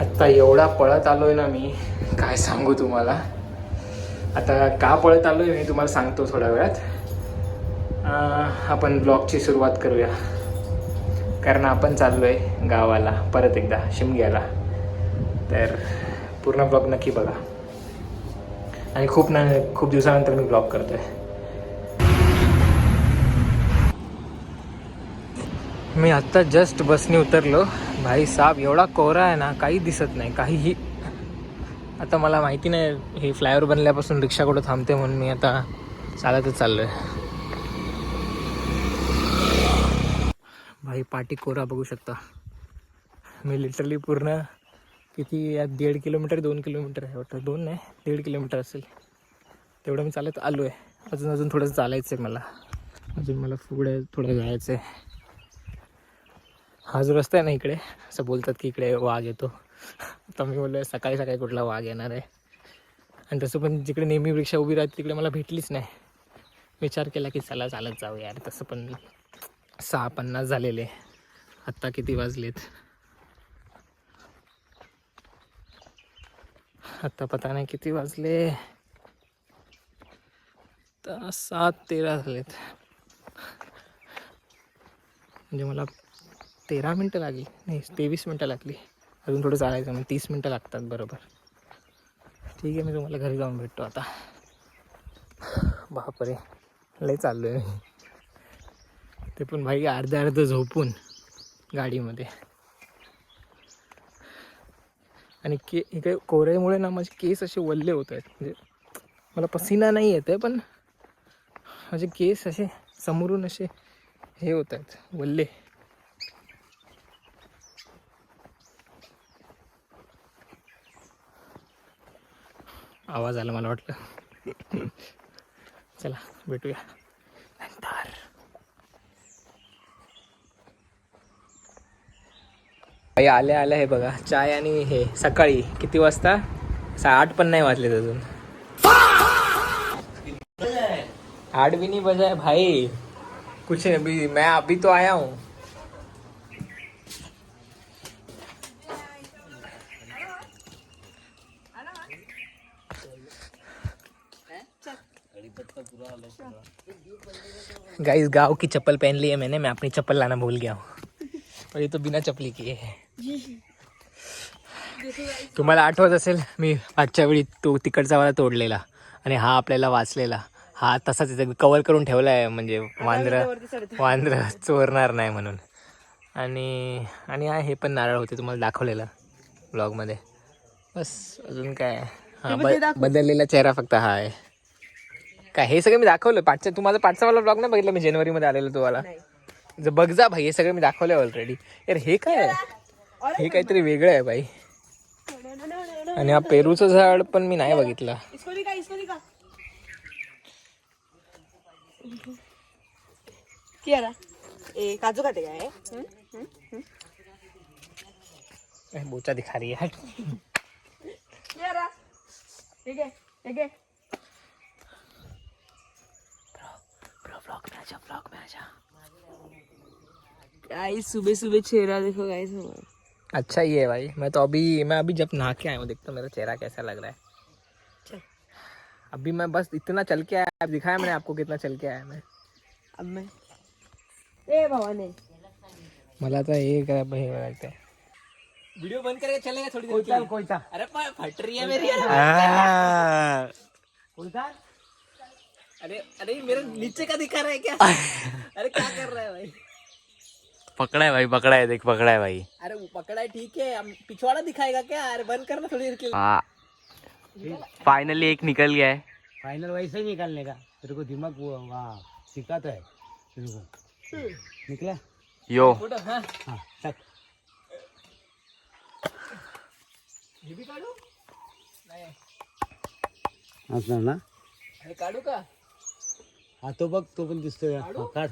आत्ता एवढा पळत आलोय ना मी, काय सांगू तुम्हाला. आता का पळत आलोय मी तुम्हाला सांगतो थोड्या वेळात. आपण ब्लॉगची सुरुवात करूया, कारण आपण चाललोय गावाला परत एकदा, शिमग्याला. तर पूर्ण ब्लॉग नक्की बघा. आणि खूप दिवसानंतर मी ब्लॉग करतोय. मी आत्ता जस्ट बसने उतरलो. भाई साहब एवढा कोरा आहे ना, काही दिसत नाही काहीही. आता मला माहिती नाही हे फ्लायओव्हर बनल्यापासून रिक्षा कुठं थांबते, म्हणून मी आता चालतच चाललोय. भाई पाठी कोरा बघू शकता. मी लिटरली पूर्ण किती 1.5 किलोमीटर 2 किलोमीटर आहे वाटतं, 2 नाही 1.5 किलोमीटर असेल तेवढं मी चालत आलो आहे. अजून थोडंसं चालायचं आहे मला. अजून मला पुढे थोडं जायचं आहे. हा जो रस्ता आहे ना इकडे, असं बोलतात की इकडे वाघ येतो. आता मी बोललो सकाळी सकाळी कुठला वाघ येणार आहे. आणि तसं पण जिकडे नेहमी रिक्षा उभी राहते तिकडे मला भेटलीच नाही. विचार केला की चला चालत जाऊ यार. तसं पण 6:50 झालेले. आत्ता किती वाजलेत, आत्ता पता नाही किती वाजले. तर 7:13 झालेत. म्हणजे मला 13 मिनटं लागली, नाही 23 मिनटं लागली. अजून थोडं चालायचं, म्हणजे 30 मिनटं लागतात बरोबर. ठीक आहे, मी तुम्हाला घरी जाऊन भेटतो आता. बापरे लय चाललो आहे मी. ते पण भाई अर्धं झोपून गाडीमध्ये. आणि इकडे कोऱ्यामुळे ना माझे केस असे वल्ले होत आहेत. म्हणजे मला पसीना नाही येत आहे, पण माझे केस असे समोरून असे हे होत आहेत वल्ले. आवाज आला मला वाटलं. चला भेटूया नंतर. भाई आल्या हे बघा, चाय आणि हे. सकाळी किती वाजता? 8 पण नाही वाजलेत अजून. 8 भी नहीं बजा है भाई. कुछ अभी मैं अभी तो आया हूँ. गाइस गाँव की चप्पल पहन ली है मैंने. मैं अपनी चप्पल लाना भूल गया हूँ, और ये तो बिना चप्पली किए है. तुम्हाला आठवत असेल मी मागच्या वेळी तो तिकडचा वाला तोडलेला, आणि हा आपल्याला वाचलेला. हा तसाच इथे कवर करून ठेवला आहे, म्हणजे वांद्र चोरणार नाही म्हणून. आणि हे पण नारळ होते, तुम्हाला दाखवलेलं ब्लॉगमध्ये. बस अजून काय. हा बदललेला चेहरा फक्त हा आहे. काय हे सगळं मी दाखवलं पाठच्या. तुम्हाला पाठचावाला ब्लॉग नाही बघितला मी जानेवारीमध्ये आलेलो तुम्हाला. जर बघ जा भाई, हे सगळं मी दाखवलं ऑलरेडी. यार हे काय आहे, हे काहीतरी वेगळं आहे भाई. आणि हा पेरूचं झाड पण मी नाही बघितलं. काजू खाते काय? बोचा दिखा रही है. ब्लॉग में आजा. गाइस सुबह सुबह चेहरा देखो गाइस. अच्छा ही है भाई. मैं अभी जब नहा के आया हूँ, देखता हूँ मेरा चेहरा कैसा लग रहा है. अभी मैं बस इतना चल के आया, दिखाया मैंने आपको कितना चल के आया मैं. अब मैं ए भवाने मला आता हे काय हे लागतंय. वीडियो बंद करके चलेगा थोड़ी देर के लिए. कोई अरे फट रही है मेरी. अरे मेरा नीचे का दिखा रहा है क्या? अरे क्या कर रहा है भाई? पकड़ा है भाई, पकड़ा है, देख पकड़ा है भाई. अरे वो पकड़ा है ठीक है, पिछवाड़ा दिखाएगा क्या? अरे बंद करना थोड़ी देर के लिए. हाँ फाइनली एक निकल गया है. फाइनल वैसे ही निकालने का. तेरे को दिमाग वहाँ सिखाता है तेरे को. निकला यो फोटो. हाँ हाँ चल. हे भी काढू नाही. असणार ना. हे काढू का? हा तो बघ, तो पण दिसतोय. हा, काढ.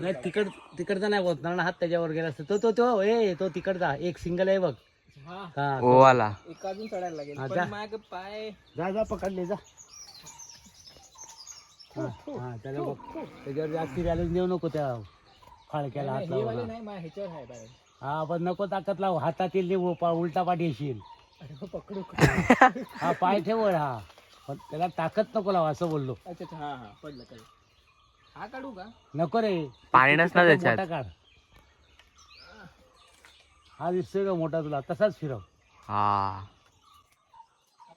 नाही तिकडचा नाही होत ना हात त्याच्यावर गेला असतो. तो तिकडचा एक सिंगल आहे बघ. हा वो वाला. एक अजून चढायला लागेल. हा, पण जा. माझं पाय. जा पकड ले जा. हा त्याला बघ त्याच्यावर जास्त बॅलन्स देऊ नको त्या फाळक्याला हात लावला नाही ह्याच्यावर आहे बाहेर. हा पण नको ताकद लाव हातातील ते उलटा पाठ येशील अरे मग पकडू. हा पाय ठेवळ हा पण त्याला ताकद नको लाव असं बोललो. अच्छा हा हा पडलं काय. हा काढू का? नको रे पाणी नसणार त्याच्यात. मोठा काढ हा दिसतोय का मोठा तुला तसाच फिरव. हा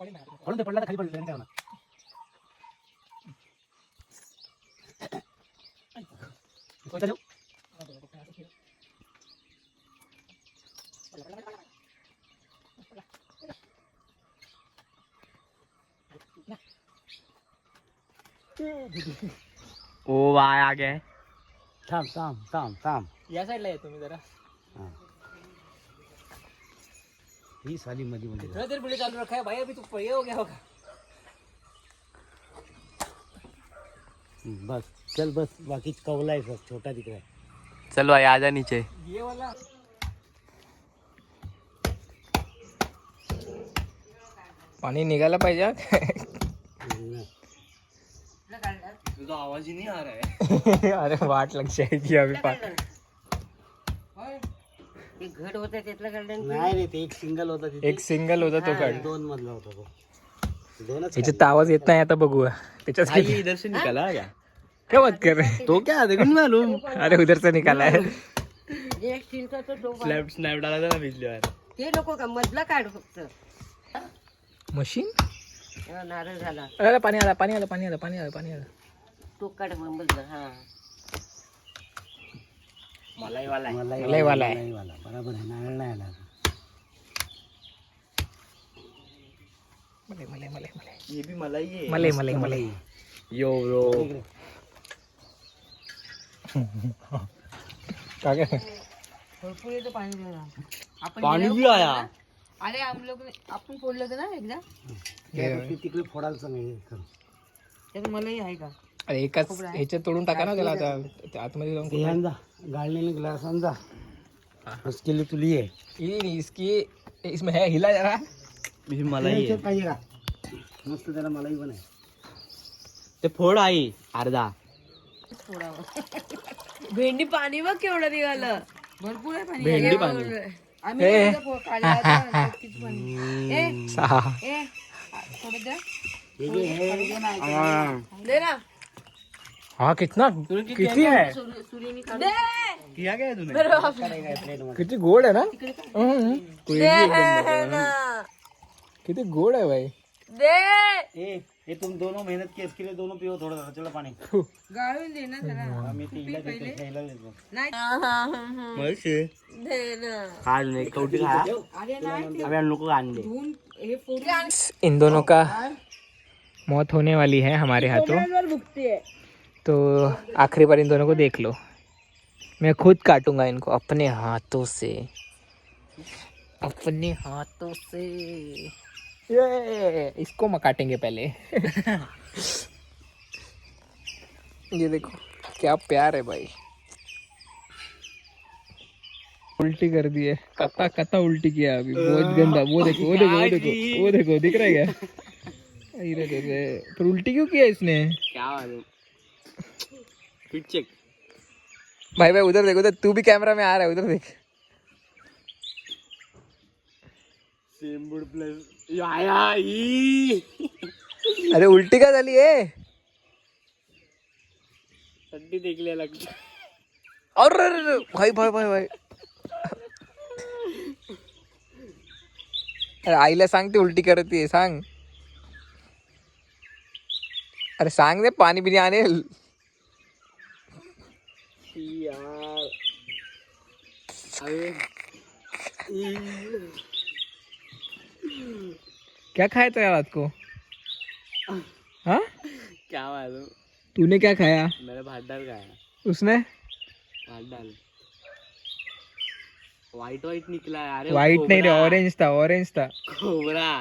म्हणून ते पडला तर खाली पडलं नाही ओ वाय आ गया. थांब थांब थांब थांब. या साईडला आहे तुम्ही जरा. हा. ही साली मध्ये मध्ये इतना देर वीडियो चालू रखा है भाई, अभी तो ये हो गया होगा. बस चल बस बाकी कवला आहे सब छोटा दिख रहा है. चल भाई आजा नीचे. ये वाला पाणी निघायला पाहिजे. तुझा आवाज ही नाही आ रहा है. अरे वाट लग जाएगी अभी. घट होता त्यातला काढलं नाही रे ते एक सिंगल होता तिथे. एक सिंगल होता तो काढ. दोन मधला होता तो. दोनच ह्याच्यात आवाज येत नाही आता बघू त्याच्यात. इधर से निकला क्या? क्या बात कर रहे हैं? तो क्या देखो नहीं मालूम. अरे उधर से निकाला है. एक स्टीलचा तो स्नॅप स्नॅप डाला था ना पिछली बार. ते नको का मधला काढ फक्त. मशीन. नारळ झाला अरे पाणी आला पाणी आलं पाणी आलं पाणी आलं पाणी आलं. तो काढ मग मधला. हा मलाई वाला है. मलाई वाला आहे. मलाई वाला बरोबर आहे नारळ नाही आला. मले मले मले मले ये भी मलाई है. मले मले मले. यो ब्रो. काय काय भरपूर येतं पाणी देणार. आपण पानी भी आया. अरे हम लोग आपण फोडलं होतं ना एकदा. ते तिकडे फोडायला सांग. त्यात मलाही आहे का? अरे एकाच ह्याच्यात तोडून टाका ना त्याला आता त्या आतमध्ये जाऊन. ते आणजा गाळलेले ग्लास आणजा. उसके लिए तुली आहे. ये नहीं, इसकी इसमें है हिला जरा. भी मलाई है. पाहिजे का मस्त त्याला मलाई पण आहे. ते फोड आई अर्धा. भेंडी पाणी बघ केवढं निघालं. भरपूर आहे पाणी. भेंडी पाणी. आम्ही एकदा खाली आता किती पाणी. ए सहा. ए थोडं द्या. हे घे, हे दे ना. हा कितना किती आहे. सुरीनी किया क्या है तूने? किती गोड आहे ना. किती गोड आहे भाई. दे ये तुम दोनों मेहनत की इसके लिए दोनों पियो थोड़ा चलो पानी. गाळून दे ना जरा. मी ते हिला देतो खायला देतो. नाही मस्त है. दे ना. आज नहीं कौटी खाया. अरे नाही अबे हम लोग को आने दे. धुवून हे फोडून इन दोनों का मौत होने वाली है हमारे हाथों. वर भुगते. तो आखिरी बार इन दोनों को देख लो. मैं खुद काटूंगा इनको अपने हाथों से. अपने हाथों से. ये इसको मैं काटेंगे पहले. ये देखो क्या प्यार है भाई. उल्टी कर दी है. कता कता उल्टी किया अभी. बहुत गंदा. वो देखो वो देखो वो देखो वो देखो दिख रहा है क्या. अरे पर उल्टी क्यों किया इसने. क्या मालूम. Fit check. भाई भाई उधर देखो. उधर तू भी कैमरा में आ रहा है. उधर देख. सेम बुड प्लस आया ई. अरे उल्टी का झाली आहे. हड्डी देखले लगती. अरे भाई भाई भाई भाई. अरे आईला सांग ते उलटी करते सांग. अरे सांग दे पाणी बिनी आणेल. यार अबे क्या खाया था रात को. हाँ क्या मालूम. तूने क्या खाया. मैंने भात डाल खाया. उसने भात डाल. वाइट वाइट निकला है. अरे वाइट नहीं रे खोबरा. ऑरेंज था. ऑरेंज था. खोबरा.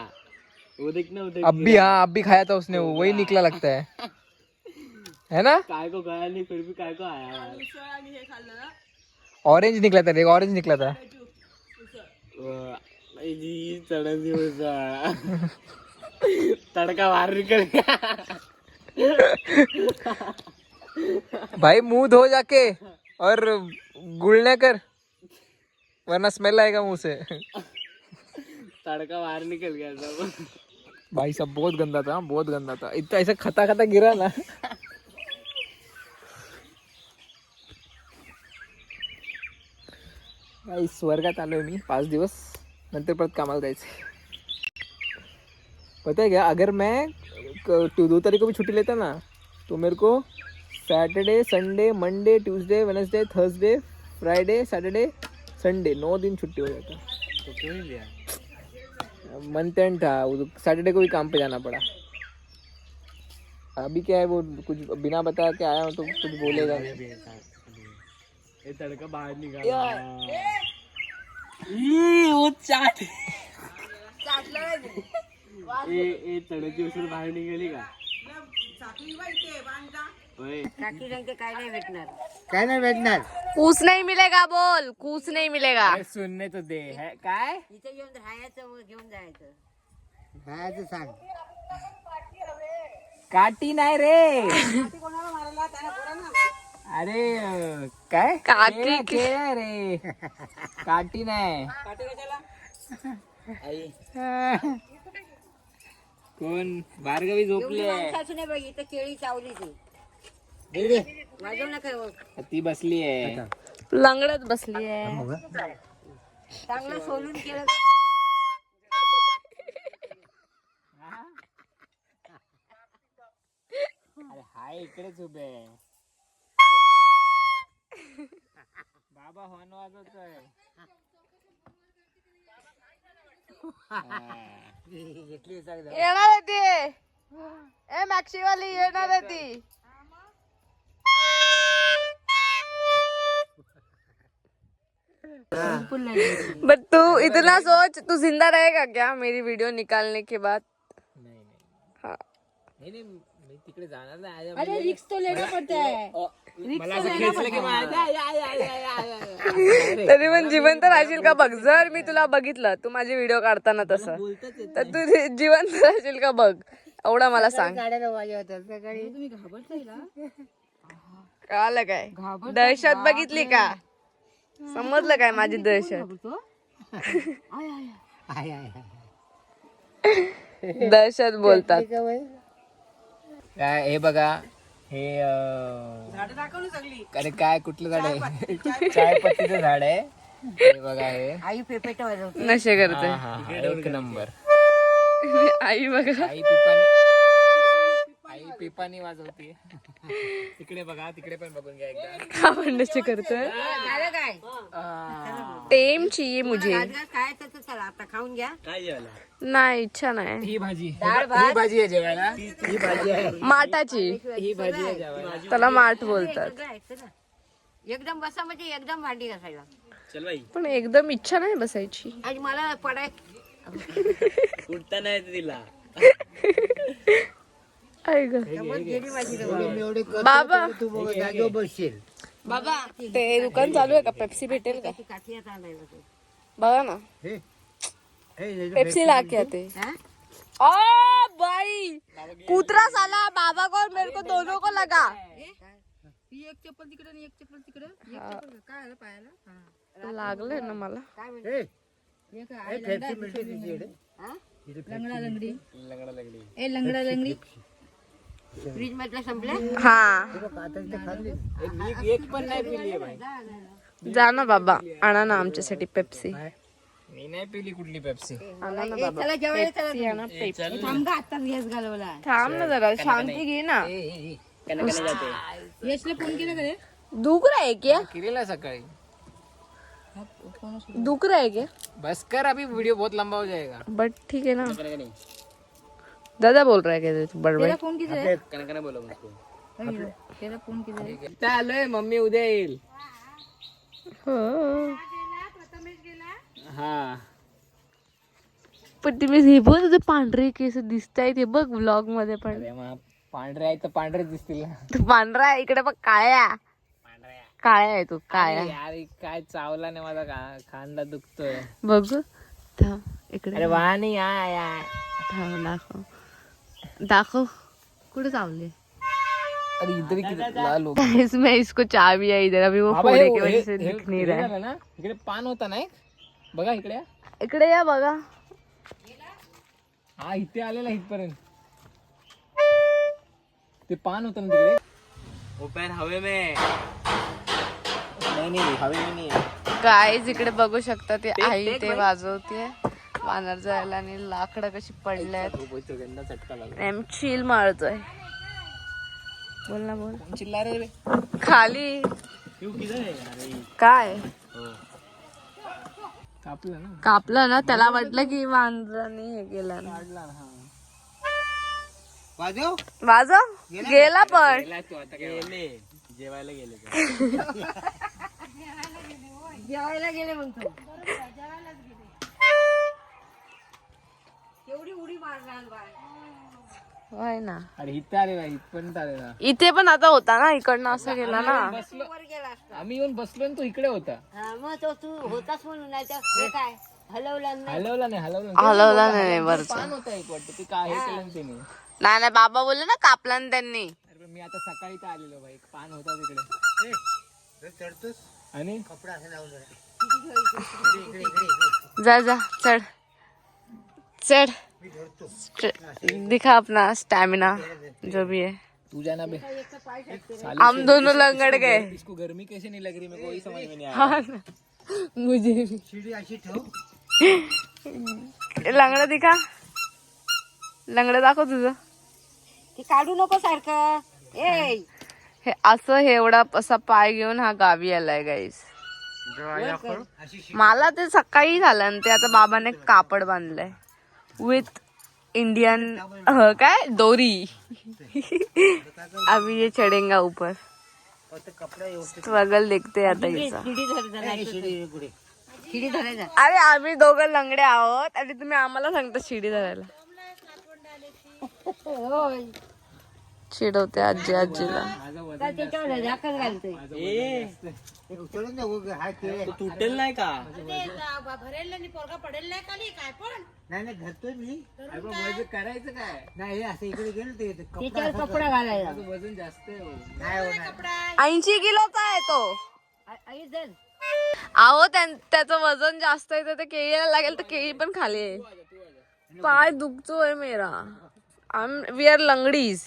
वो देखना उधर. अब भी हाँ अब भी खाया था उसने. वो वही निकला लगता है ना. काय को गया नहीं फिर भी काय को आया यार. ऑरेंज निकला था. देख ऑरेंज निकला था. चढ़ी तड़का बाहर निकल गया. भाई मुंह धो जाके. और गुळण्या कर वरना स्मेल आएगा मुंह से. तड़का बाहर निकल गया सब. भाई सब बहुत गंदा था, बहुत गंदा था. इतना ऐसा खाता खाता गिरा ना. भाई स्वर्गात आलोय मी 5 दिवस, नंतर परत कामाला जायचं. पता है क्या, अगर मैं 2 तारीख को भी छुट्टी लेता ना तो मेरे को Saturday Sunday Monday Tuesday Wednesday Thursday Friday Saturday Sunday 9 दिन छुट्टी हो जाता. तो क्यों नहीं लिया? मंथ एंड था, सैटरडे को भी काम पे जाना पड़ा. अभी क्या है, वो कुछ बिना बताया के आया हूँ तो कुछ बोलेगा नहीं. ये तड़का बाहर निकाल. वो चाट. ये तड़की उसून बाहेर निघाली का? काय नाही भेटणार. कुछ नहीं मिलेगा बोल, कुछ नहीं मिलेगा. सुनने तो दे है काय खायचं सांग. काटी नाही रे. अरे काय काकी केळं रे, काटी नाही. कोण भार्गवी झोपले, केळी चावली ती बसली आहे लंगडत बसली आहे. चांगलं सोलून केलं. अरे हाय इकडेच उभे आहे. बाबा हॉर्न वाजवतोय. येणार आहे ती, ए मॅक्सीवाली येणार आहे ती. बट तू इतना सोच, तू जिंदा रहेगा क्या मेरी वीडियो निकालने के बाद? हाँ. नाही मी तिकडे जाणार नाही. अरे रिक्स तो लेना पड़ता है. मला असं खेचलं की तरी पण जिवंत राहशील का बघ. जर मी तुला बघितलं तू माझी व्हिडिओ काढताना तसं, तर तू जिवंत राहशील का बघ, एवढं मला सांग. कळालं काय, दहशत बघितली का, समजलं काय माझी दहशत. दहशत बोलतात. काय हे बघा, हे अरे काय कुठलं झाड आहे, चाय पत्तीचं झाड आहे. हे बघा हे आई पेपेट नशे करते. एक नंबर. आई बघा, आई पिपानी वाजवते. तिकडे बघा, तिकडे पण बघून घ्या एकदा. आपण नशे करतोय. टेम चाहिए मुझे. आता खाऊन घ्या. काय जेवायला? नाही इच्छा नाही. ही भाजी, ही भाजी आहे जेवायला. ही भाजी आहे, माठाची. ही भाजी आहे जेवायला. त्याला माठ बोलतात. एकदम बसा म्हणजे एकदम भांडी घासायला. चल बाई, पण एकदम इच्छा नाही बसायची. आणि मला पडाय उठता नाही येत तिला. आई ग गेली माझी बाबा. तू बघ जागेवर बसशील. बाबा ते दुकान चालू आहे का, पेप्सी भेटेल का काठी आता आलाय बघ. बघा ना. हे, हे, पेप्सी ला के आते. ओ भाई कुतरा साला, बाबा को और मेरे को दोनों को लगा. ही एक चप्पल तिकडे आणि एक चप्पल तिकडे. एक चप्पल काय आलं पायाला? लागलंय ना मला. हे, एक हे पेप्सी मिळते तिच्याकडे. लंगडा लंगडी. लंगडा लागली. ए लंगडा लंगडी. फ्रीज मधला संपला. हा आता इथे खाल्ली. एक पण नाही पिली आहे भाई. जा ना बाबा, आणा ना आमच्यासाठी पेप्सी. मी नाही पिली कुठली पेप्सी. आणा ना बाबा चला जेवायला चला. पेप्सी, आणा पेप्सी. थांब का आत्ताच गॅस घालवला. थांब ना जरा, शांती घे ना. यशला फोन केला का रे? दुख रहा है क्या, केलेला सकाळी. दुख रहा है क्या? बस कर, अभी वीडियो बहुत लंबा हो जाएगा. बट ठीक है ना. दादा बोल रहा है क्या तू बड़बड़. फोन किती रे? कनकने बोलव मुझको. त्याला फोन किती रे? इथं आलोय, मम्मी उद्या येईल. हो. हा पण तुम्ही हे बघ, तुझे पांढरे केस दिसत आहे ते बघ व्लॉग मध्ये पण. अरे मग पांढरे आहे तर पांढरेच दिसतील ना. तू पांढरा आहे, इकडे बघ काळ्या काळ्या आहे तू, काळ्या. यार काय चावला नाही माझा, खांदा दुखतोय. बघ थांब इकडे. अरे वाणी या थांब दाखव दाखव, कुठे चावले. अरे इधर ही लाल हो इसमें इसको चाबी है इधर, अभी वो फोड़े की वजह से दिख नाही रहा है. ना इकडे पान होता ना एक, बघा इकडे इकडे या बघा. हा इथे आलेला इथपर्यंत ते पान होतं ना तिकडे. वो पैर हवे में नहीं हवे में नहीं है. गाईज इकडे बघू शकता ते आई ते वाजवते वानर जायला आणि लाकडं कशी पडल्यात. गंदा चटका लागला. एम चिल मारतोय. बोल ना बोल. चिल्ला रे खाली काय कापलं ना. कापलं ना, त्याला वाटलं की वांदराने हे केलं ना. वाजव. वाजव गेला पण जेवायला गेले जेवायला गेले म्हणतो. एवढी उडी मारणार बाय. होय ना. अरे इथे आलेला इथपर्यंत आलेला. इथे पण आता होता ना, इकडनं असं गेला ना. बसलो आम्ही येऊन बसलो आणि तो इकडे होता. मग तो तू होताच म्हणून नाही तर हे काय हलवला नाही. हलवला नाही हलवला नाही वरचा. पान होता एक वाटतं ते काय हे केलं ना त्याने. नाही नाही बाबा बोलले ना कापला ना त्यांनी. अरे पण मी आता सकाळी तर आलेलो भाई, एक पान होता तिकडे. चढतोस आणि कपडा असं लावून जा जा चढ चढ. दिखा अपना स्टैमिना जो भी है. तू जाना बे. हम दोनों लंगड़ गए. इसको गर्मी कैसे नहीं लग रही मेरे को वही समझ में नहीं आया. हाँ ना. मुझे भी. शिडी अशी ठेव. लंगडं दिखा. लंगडं दाखव तुझं. ते काढू नको सारखं. ए हे असं हे एवढा असा पाय घेऊन हा गावी आलाय गाईस. मला ते सकाळी झालं आणि ते आता बाबाने कापड बांधलंय विथ इंडियन काय दोरी. अभी ये चढ़ेगा ऊपर. स्ट्रगल देखते आता याचा. शिडी धरायचा. अरे आम्ही दोघं लंगडे आहोत आणि तुम्ही आम्हाला सांगता शिडी धरायला. होय. चिडवते आजी आजीला. काय त्याच्यावर झाकण घालतोय. तुटेल नाही का. नाही नाही धरतोय मी. करायचं काय. नाही हे असं इकडे गेलं ते त्याच्यावर कपडा घालायचा. वजन जास्त आहे हो. नाही होणार. 80 किलोचा आहे तो. आई जण अहो त्याचं वजन जास्त आहे तर ते केळीला लागेल तर केळी पण खाली आहे. पाय दुखतोय मेरा. वी आर लंगडीज.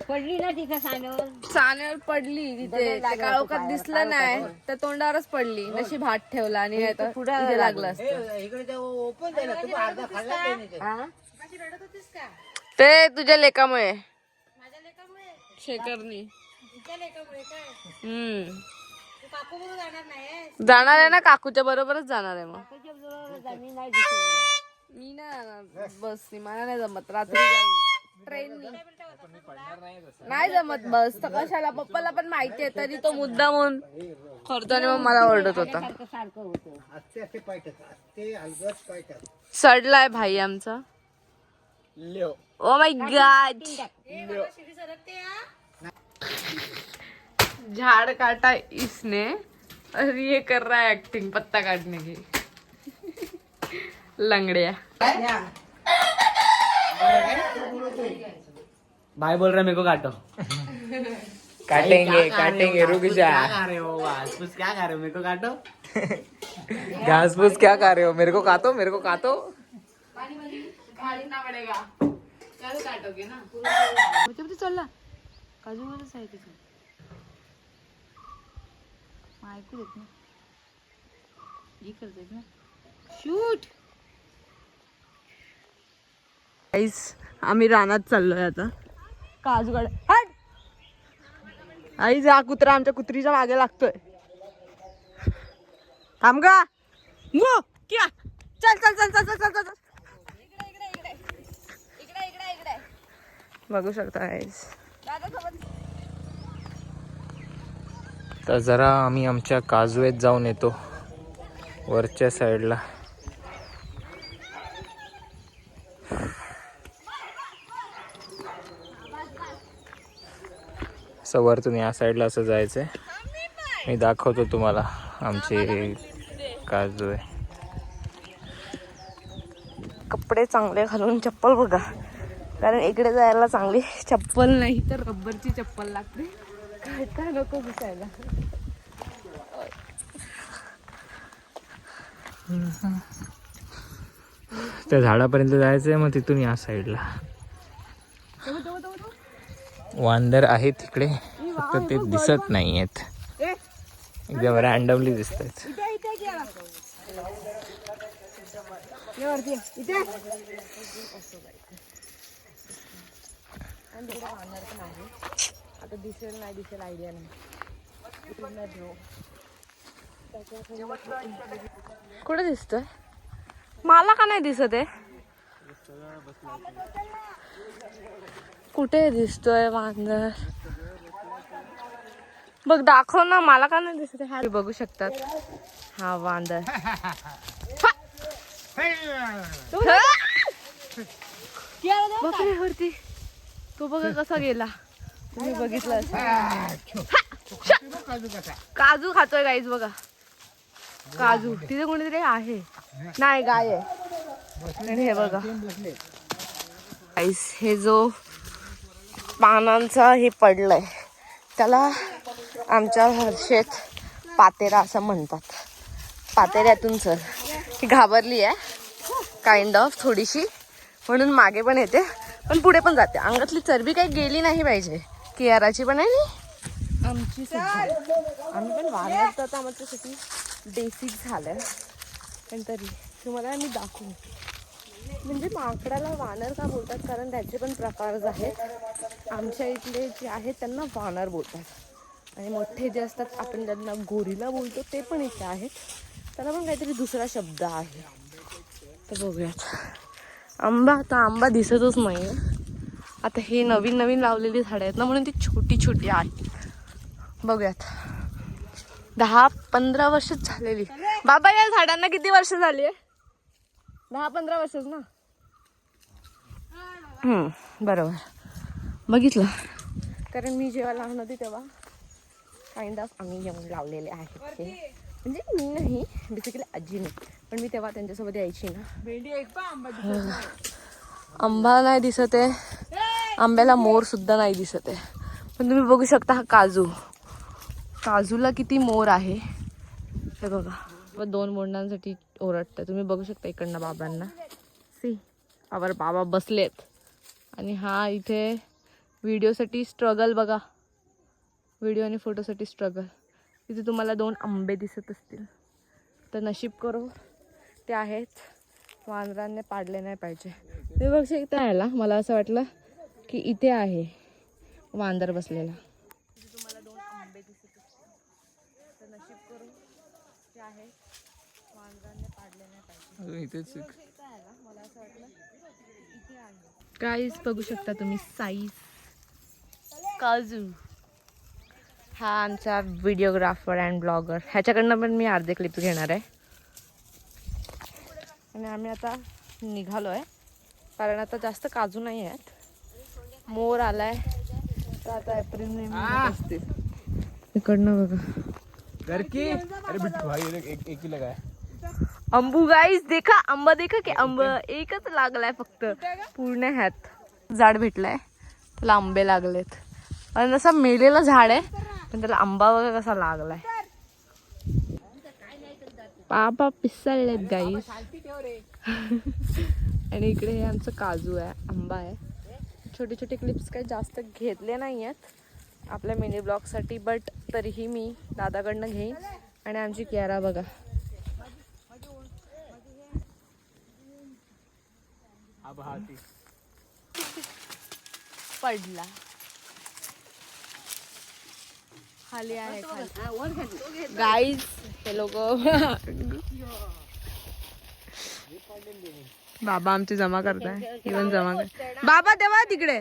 पडली ना तिथं सानवर. सानेवर पडली तिथे. ते काळोखात दिसलं नाही तर तोंडावरच पडली. नशीब हात ठेवला आणि नाही तर पुढे लागलं असतं. इकडे ओपन झालं तुम्ही अर्धा खाल्ला काही नाही. हा ते तुझ्या लेकामुळे शेखरनी. जाणार आहे ना, काकूच्या बरोबरच जाणार आहे. मग मी नाही दिसली. मी नाही जाणार बसनी. मला नाही जमत. रात्री जाईन ट्रेननी. नाही जमत बस तर कशाला. पप्पाला पण माहिती आहे तरी तो मुद्दा म्हणून करतो आणि मग मला ओरडत होता. सारखं होतं. असे पायटत ते हलगच पायटत. सडलाय भाई आमचा. Oh my God. झाड़ काटा इसने और ये कर रहा है एक्टिंग पत्ता काटने की. लंगड़िया. भाई बोल रहा मेरे को काटो. काटेंगे रुक जा. क्या खा रहे हो घास क्या खा रहे हो मेरे को काटो. घास फूस क्या खा रहे हो. मेरे को काटो मेरे को काटो. काटोगे ना. चलला काजू मलाच आहे तिथे. ऐकू देत ना. हे करतेत ना शूट. आम्ही रानात चाललोय आता. काजू काढ. हट. आई जा. कुत्रा आमच्या कुत्रीच्या मागे लागतोय. थांब गा. वो क्या. चल चल चल चल चल चल चल. बघू शकता गाईस. तर जरा आम्ही आमच्या काजवेत जाऊन येतो वरच्या साईडला. असं वरतून या साईडला असं जायचंय. मी दाखवतो तुम्हाला आमचे काजवे. कपडे चांगले घालून. चप्पल बघा कारण इकडे जायला चांगली चप्पल नाही तर रब्बरची चप्पल लागते. काय नको दिसायला. त्या झाडापर्यंत जायचंय, मग तिथून या साईडला वांदर आहेत तिकडे, फक्त ते दिसत नाही आहेत, एकदम रॅन्डमली दिसत आहेत. आता दिसेल नाही दिसेल आयडिया नाही. कुठे दिसतोय? मला का नाही दिसत आहे? कुठे दिसतोय वांदर? बघ दाखव ना, मला का नाही दिसत आहे? बघू शकतात हा वांदर. वरती तो बघा कसा गेला. तुम्ही बघितलं काजू खातोय गाईज बघा. काजू तिथे कोणीतरी आहे, नाही गाय आहे. आणि हे बघा गाईज, हे जो पानांचा हे पडलंय त्याला आमच्या भाषेत पातेरा असं म्हणतात. पातेऱ्यातून चल. ही घाबरली आहे काइंड ऑफ थोडीशी, म्हणून मागे पण येते पण पुढे पण जाते. अंगातली चरबी काही गेली नाही पाहिजे. कियाराची पण आहे नी आमची सुद्धा. आम्ही पण वाढत आता आमच्यासाठी बेसिक झालंय, पण तरी तुम्हाला मी दाखवू. म्हणजे माकडाला वानर का बोलतात, कारण त्याचे पण प्रकार आहेत. आमच्या इथले जे आहेत त्यांना वानर बोलतात, आणि मोठे जे असतात आपण ज्यांना गोरीला बोलतो ते पण इथे आहेत. त्याला पण काहीतरी दुसरा शब्द आहे. तर बघूयात. आंबा, आता आंबा दिसतच नाही. आता हे नवीन नवीन लावलेली झाडं आहेत ना, म्हणून ती छोटी छोटी आहेत. बघूयात. 10-15 वर्षच झालेली. बाबा या झाडांना किती वर्ष झाली आहे? 10-15 वर्षच ना. बरोबर बघितलं. कारण मी जेव्हा लहान होती तेव्हा काइंड ऑफ आम्ही येऊन लावलेले आहेत ते. म्हणजे मी नाही, बेसिकली आजीने, पण मी तेव्हा त्यांच्यासोबत यायची ना. आंबा नाही दिसत आहे, आंब्याला मोर सुद्धा नाही दिसत आहे. पण तुम्ही बघू शकता हा काजू. काजूला किती मोर आहे हे बघा. व 2 मोंडांसाठी ओरडतं. तुम्ही बघू शकता इकडनं बाबांना. सी आवर बाबा बसलेत. आणि हा इथे व्हिडिओसाठी स्ट्रगल बघा. व्हिडिओ आणि फोटोसाठी स्ट्रगल. इथे तुम्हाला 2 आंबे दिसत असतील, तर नशीब करो ते आहेत. वानरांनी पाडले नाही पाहिजे. ते बघ शकता यायला. मला असं वाटलं की इथे आहे वांदर बसलेला. इथे तुम्हाला 2 आंबे दिसत असतील, तर नशीब करो ते आहेत. वानरांनी पाडले नाही पाहिजे. मला असं वाटलं इथे आहे. गाईस बघू शकता तुम्ही साईज काजू. हा आमचा व्हिडिओग्राफर अँड ब्लॉगर. ह्याच्याकडनं पण मी अर्धे क्लिप घेणार आहे. आणि आम्ही आता निघालो आहे, कारण आता जास्त काजू नाही आहेत. मोर आलाय, तर आता एप्रिल मे असतील. इकडनं बघा एक लगा अंबू. गाईस देखा आंबा, देखा की आंबा एकच लागलाय फक्त पूर्ण ह्यात. झाड भेटलाय त्याला आंबे लागलेत. आणि असं मेलेलं झाड आहे पण त्याला आंबा वगैरे कसा लागलाय. बाबा पिसळलेत गाईस. आणि इकडे हे आमचं काजू आहे, आंबा आहे. छोटे छोटे क्लिप्स काही जास्त घेतले नाही आहेत आपल्या मिनी ब्लॉगसाठी, बट तरीही मी दादाकडनं घेईन. आणि आमची कियारा बघा. पडला खाली आहे गाईज. हे लोक बाबा आमची जमा करताय. इवन जमा कर बाबा तेव्हा तिकडे.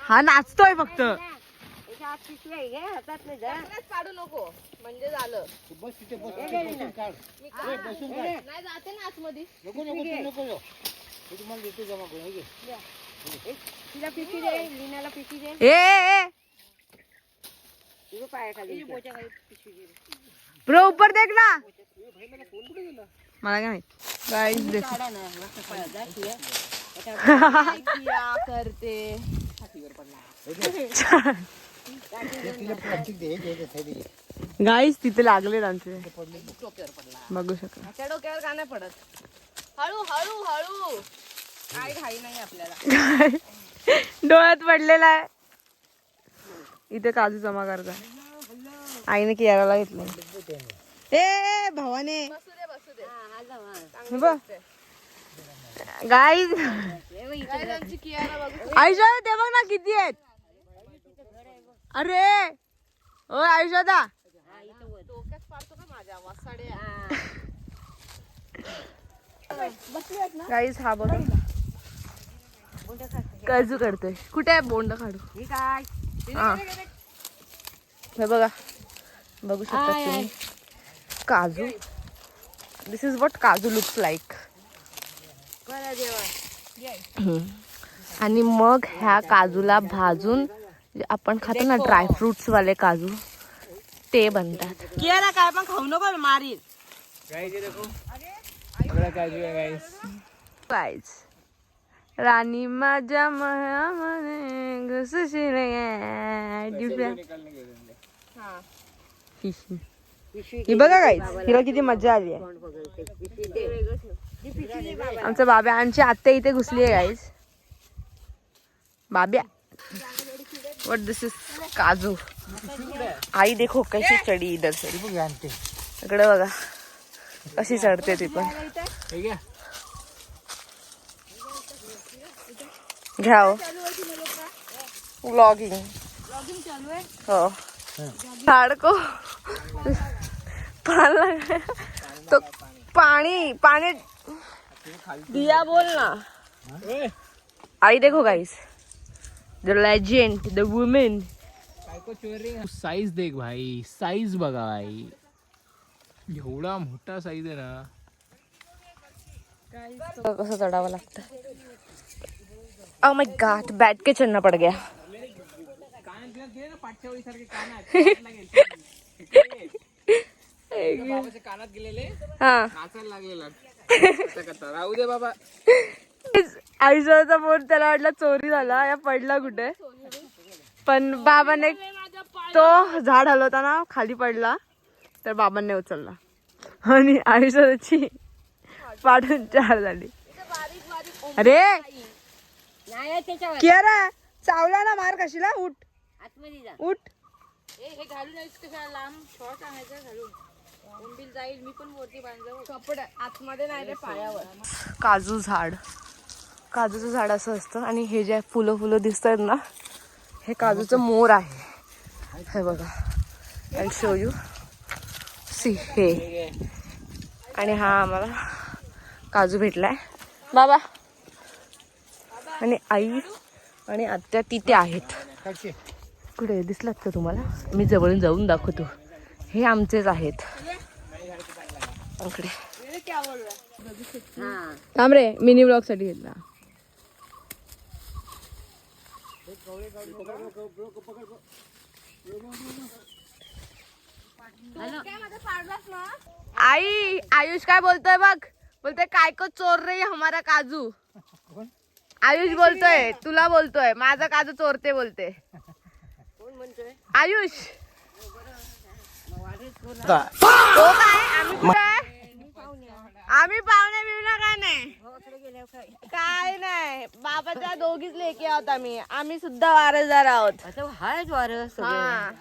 हा नाचतोय फक्त. काढू नको म्हणजे झालं. नाही जाते ना आतमध्ये. ब्रो ऊपर देख ना. मला काय माहित. गाइस देखो क्या करते गाईस तिथे लागले आमचे बघू शकता. त्या डोक्यावर का नाही पडत. हळू हळू हळू काय घाई नाही आपल्याला. डोळ्यात पडलेला आहे. इथे काजू जमा करता आईने कियाराला घेतलं. ए भावाने गाईज आयुष्या ते बघ ना किती आहेत. अरे ओ आयुष्या दा डोक्यात पाडतो का माझ्या वासाड्या. गाईज हा बघा काजू काढतोय. कुठे आहे बोंड काढू. हा हे बघा बघू शकता तुम्ही काजू. दिस इज व्हॉट काजू लुक्स लाईक. आणि मग ह्या काजूला भाजून आपण खातो ना ड्रायफ्रुट्स वाले काजू ते बनतात. कियाला काय पण खाऊ नको मारील. गाईज राणी माझ्या मनामध्ये घुसशील ही बघा गाईज हिला किती मजा आली आहे. आमचा बाब्या आमची आत्या इथे घुसली आहे guys. Babya what this is काजू. आई देखो कैसी चढी इधर से. इकडे बघा कशी चढते ती पण. घ्या व्लॉगिंग हो झाड को तो पानी पानी दिया बोल ना. आई देखो guys the legend the women. Size देख भाई. साईज बघा भाई. एवढा मोठा साईज आहे ना. कसं चढावं लागतं. ओ माय गॉड बैठ के चढ़ना पड़ गया. कानात गेलेले हा नाचायला लागलेला. राहू दे बाबा. आयुष्याचा फोन त्याला वाटला चोरी झाला या पडला कुठे. पण बाबाने तो झाड हलवताना खाली पडला तर बाबांनी उचलला आणि आयुष्याची पाठून चार झाली. अरे कियारा चावला ना मार कशीला. उठ उठ. हे घालून कशा लांब शॉर्ट आणायचं घालून बोंबील जाईल. मी पण वरती बांधलं कपडे आतमध्ये नाही रे पायावर. काजू झाड. काजूचं झाड असं असतं आणि हे जे फुलं फुलं दिसत आहेत ना हे काजूचं मोर आहे. हे बघा आय शो यू सी हे. आणि हा आम्हाला काजू भेटलाय बाबा. आणि आई आणि आत्या तिथे आहेत. कुठे दिसलात का तुम्हाला. मी जवळून जाऊन दाखवतो. हे आमचेच आहेत. इकडे थांब रे मिनी ब्लॉग साठी घेतला. आई आयुष काय बोलतोय बघ. बोलतोय काय को चोर रे हमारा काजू. आयुष बोलतोय तुला बोलतोय माझा काजू चोरते बोलते. आयुष तो काय आम्ही कुठे. आम्ही पाहुणे बिवणे काय नाही काय नाही. बाबाच्या दोघीच लेकी आहोत आम्ही. आम्ही सुद्धा वारसदार आहोत. हायच वारस हा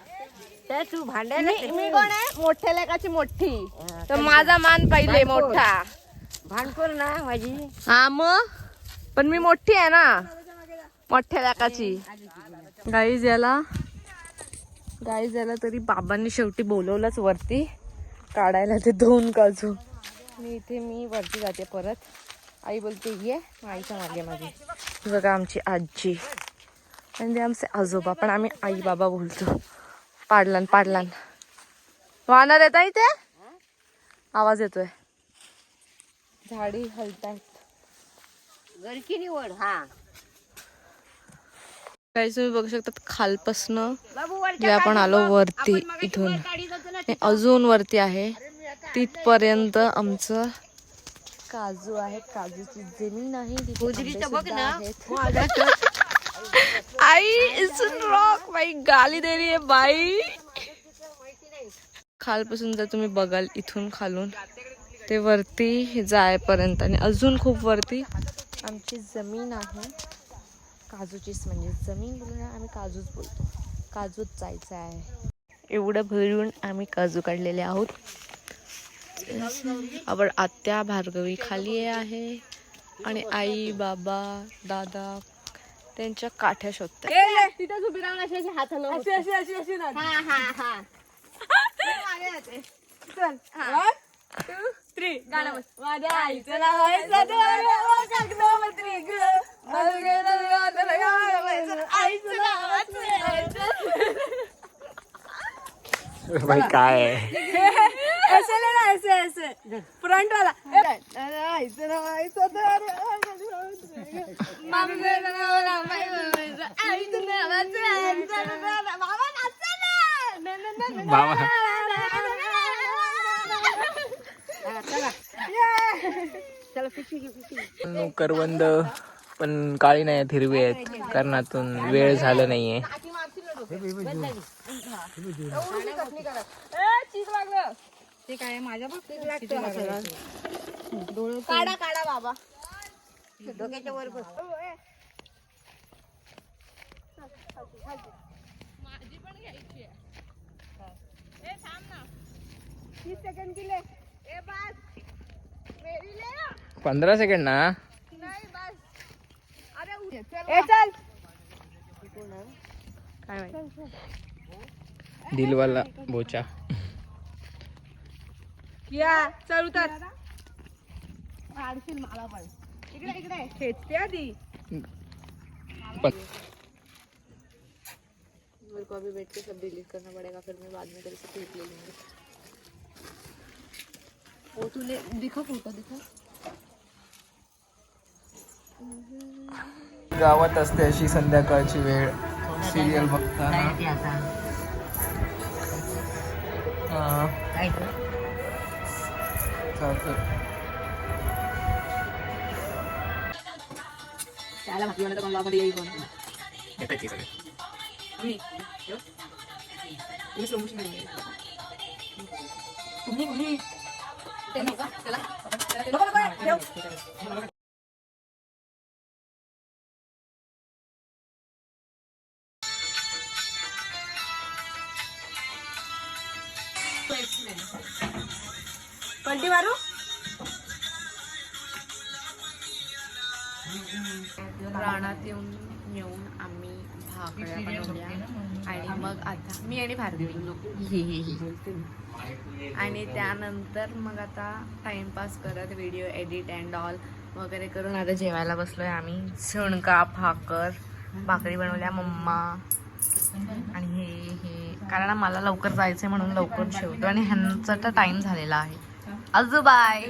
तू भांडायला. मी कोण आहे मोठ्या लेकाची मोठी तर माझा मान पहिले मोठा. भांडखोर ना माझी. हा मग पण मी मोठी आहे ना मोठ्या लेकाची. गाईज याला तरी बाबांनी शेवटी बोलवलंच वरती काढायला ते 2 काजू. आणि इथे मी वरती जाते परत. आई बोलते ये आईच्या मागे माझी. बघा आमची आजी आणि आमचे आजोबा पण आम्ही आई बाबा बोलतो. पाडलान वाहणार येत आहे ते आवाज येतोय. झाडी हलतायत. गरकी निवड. हा काही तुम्ही बघू शकतात खालपासनं जे आपण आलो वरती इथून अजून वरती आहे तिथपर्यंत आमचं काजू आहेत, काजूची जमीन आहे तिथे गोजरीचं आंबे बघ सुद्धा ना. आहेत. आई इट्स रॉक बाई, गाली दे रही है बाई. खालपासून जर तुम्ही बघाल इथून खालून ते वरती जायपर्यंत आणि अजून खूप वरती आमची जमीन आहे. काजूचीच म्हणजे जमीन बोलून आम्ही काजूच बोलतो. काजूच जायचं आहे. एवढं भरून आम्ही काजू काढलेले आहोत. आपण आत्या भार्गवी खाली आहे आणि आई बाबा दादा त्यांच्या काठ्या शोधतात. तिथेच उभी राहून अशी हात माझ्या आईचं नाव आहे भाई काय आहे? फ्रंट वाला बाबा करवंद पण काळी नाही आहेत, हिरवी आहेत. कारणातून वेळ झालं नाहीये. ते काय माझ्या बाबतीत लागतं. काढा काढा बाबा. डोक्याच्या वर बस. माझी पण घ्यायची आहे. 30 सेकंड केले. ए बस मेरी ले ना. 15 सेकंड ना. नाही बस. अरे ए चल. काय माहिती. दिलवाला बोचा. या चल उतर. काढशील मला पण. इकडे खेचते आधी. मेरे को अभी बैठ के सब डिलीट करना पड़ेगा, फिर मैं बाद में तेरे से क्लिप ले लूंगी. वो तूने दिखा फोटो दिखा. गावात असते अशी संध्याकाळची वेळ सिरियल बघताना. त्याला भाकरी बनवता कोण लावमध्ये येईल कोण. पलटी मारू. रानात येऊन आम्ही भाकऱ्या बनवल्या आणि मग आता मी आणि भारती आणि त्यानंतर मग आता टाइमपास करत व्हिडिओ एडिट अँड ऑल वगैरे करून आता जेवायला बसलोय आम्ही. झुणका भाकरी बनवल्या मम्मा आणि हे कारण मला लवकर जायचंय म्हणून लवकर जेवतो आणि ह्यांचा तर टाइम झालेला आहे. आजोबाय.